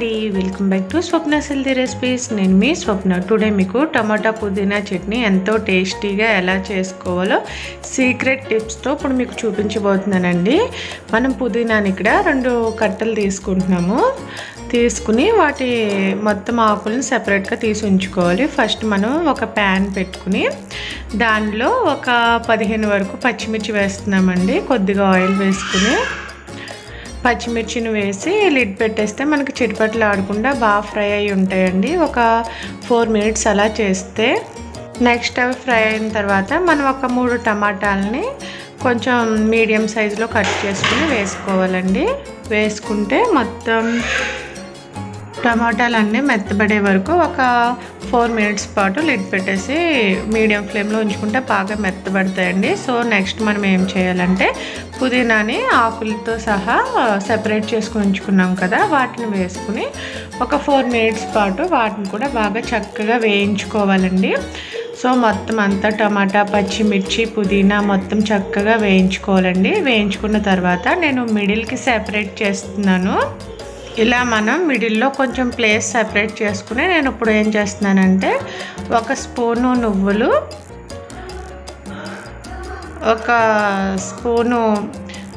అండి, welcome back to Swapna healthy recipes. నేను మీ స్వప్న. Today మీకు టమాటా పుదీనా చట్నీ ఎంతో టేస్టీగా ఎలా చేసుకోవాలో సీక్రెట్ టిప్స్తో ఇప్పుడు మీకు చూపించబోతున్నానండి. మనం పుదీనాని ఇక్కడ 2 కట్టలు తీసుకుని వాటి మొత్తం ఆకులను సెపరేట్గా తీసి ఉంచుకోవాలి. ఫస్ట్ మనం ఒక ప్యాన్ పెట్టుకుని దానిలో ఒక 15 వరకు పచ్చిమిర్చి వేస్తున్నామండి. కొద్దిగా ఆయిల్ వేసుకుని పచ్చిమిర్చిని వేసి లిడ్ పెట్టేస్తే మనకి చిటపట్లు ఆడకుండా బాగా ఫ్రై అయి ఉంటాయండి. ఒక 4 మినిట్స్ అలా చేస్తే నెక్స్ట్ అవి ఫ్రై అయిన తర్వాత మనం ఒక 3 టమాటాలని కొంచెం మీడియం సైజులో కట్ చేసుకుని వేసుకోవాలండి. వేసుకుంటే మొత్తం టమాటాలన్నీ మెత్తబడే వరకు ఒక 4 మినిట్స్ పాటు లిడ్ పెట్టేసి మీడియం ఫ్లేమ్లో ఉంచుకుంటే బాగా మెత్తబడతాయండి. సో నెక్స్ట్ మనం ఏం చేయాలంటే పుదీనాని ఆకులతో సహా సెపరేట్ చేసుకుని ఉంచుకున్నాం కదా, వాటిని వేసుకుని ఒక 4 మినిట్స్ పాటు వాటిని కూడా బాగా చక్కగా వేయించుకోవాలండి. సో మొత్తం అంతా టమాటా, పచ్చిమిర్చి, పుదీనా మొత్తం చక్కగా వేయించుకోవాలండి. వేయించుకున్న తర్వాత నేను మిడిల్కి సెపరేట్ చేస్తున్నాను. ఇలా మనం మిడిల్లో కొంచెం ప్లేస్ సెపరేట్ చేసుకుని నేను ఇప్పుడు ఏం చేస్తున్నానంటే 1 స్పూను నువ్వులు, 1 స్పూను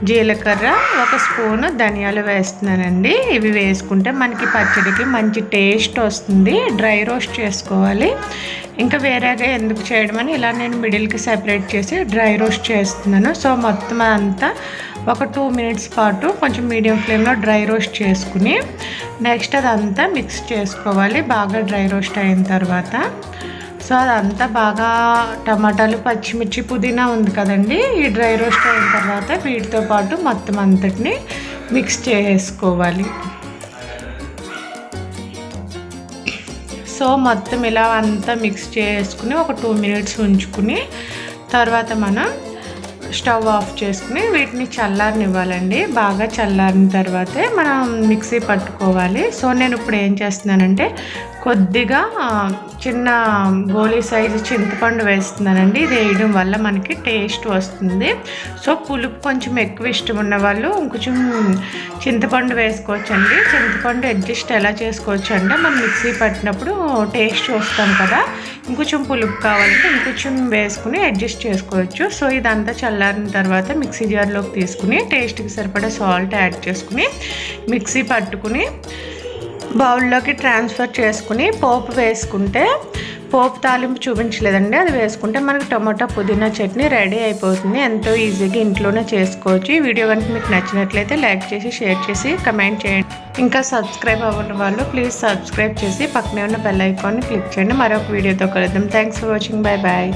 జీలకర్ర, 1 స్పూను ధనియాలు వేస్తున్నానండి. ఇవి వేసుకుంటే మనకి పచ్చడికి మంచి టేస్ట్ వస్తుంది. డ్రై రోస్ట్ చేసుకోవాలి. ఇంకా వేరేగా ఎందుకు చేయడం అని ఇలా నేను మిడిల్కి సెపరేట్ చేసి డ్రై రోస్ట్ చేస్తున్నాను. సో మొత్తం అంతా ఒక 2 మినిట్స్ పాటు కొంచెం మీడియం ఫ్లేమ్లో డ్రై రోస్ట్ చేసుకుని నెక్స్ట్ అదంతా మిక్స్ చేసుకోవాలి బాగా డ్రై రోస్ట్ అయిన తర్వాత. సో అదంతా బాగా టమాటాలు, పచ్చిమిర్చి, పుదీనా ఉంది కదండి, ఈ డ్రై రోస్ట్ అయిన తర్వాత వీటితో పాటు మొత్తం అంతటిని మిక్స్ చేసుకోవాలి. సో మొత్తం ఇలా అంతా మిక్స్ చేసుకుని ఒక 2 మినిట్స్ ఉంచుకుని తర్వాత మనం స్టవ్ ఆఫ్ చేసుకుని వీటిని చల్లారనివ్వాలండి. బాగా చల్లారిన తర్వాతే మనం మిక్సీ పట్టుకోవాలి. సో నేను ఇప్పుడు ఏం చేస్తున్నానంటే కొద్దిగా చిన్న గోళీ సైజు చింతపండు వేస్తున్నానండి. ఇది వేయడం వల్ల మనకి టేస్ట్ వస్తుంది. సో పులుపు కొంచెం ఎక్కువ ఇష్టం ఉన్న వాళ్ళు ఇంకొంచెం చింతపండు వేసుకోవచ్చండి. చింతపండు అడ్జస్ట్ ఎలా చేసుకోవచ్చు అంటే మనం మిక్సీ పట్టినప్పుడు టేస్ట్ చూస్తాం కదా, ఇంకొంచెం పులుపు కావాలంటే ఇంకొంచెం వేసుకుని అడ్జస్ట్ చేసుకోవచ్చు. సో ఇదంతా చల్లారిన తర్వాత మిక్సీ జార్లోకి తీసుకుని టేస్ట్కి సరిపడా సాల్ట్ యాడ్ చేసుకుని మిక్సీ పట్టుకుని బౌల్లోకి ట్రాన్స్ఫర్ చేసుకుని పోపు వేసుకుంటే, పోపు తాలింపు చూపించలేదండి, అది వేసుకుంటే మనకి టమాటా పుదీనా చట్నీ రెడీ అయిపోతుంది. ఎంతో ఈజీగా ఇంట్లోనే చేసుకోవచ్చు. ఈ వీడియో కనుక మీకు నచ్చినట్లయితే లైక్ చేసి, షేర్ చేసి, కమెంట్ చేయండి. ఇంకా సబ్స్క్రైబ్ అవ్వని వాళ్ళు ప్లీజ్ సబ్స్క్రైబ్ చేసి పక్కనే ఉన్న బెల్ ఐకాన్ని క్లిక్ చేయండి. మరొక వీడియోతో కలుద్దాం. Thanks for watching. Bye bye.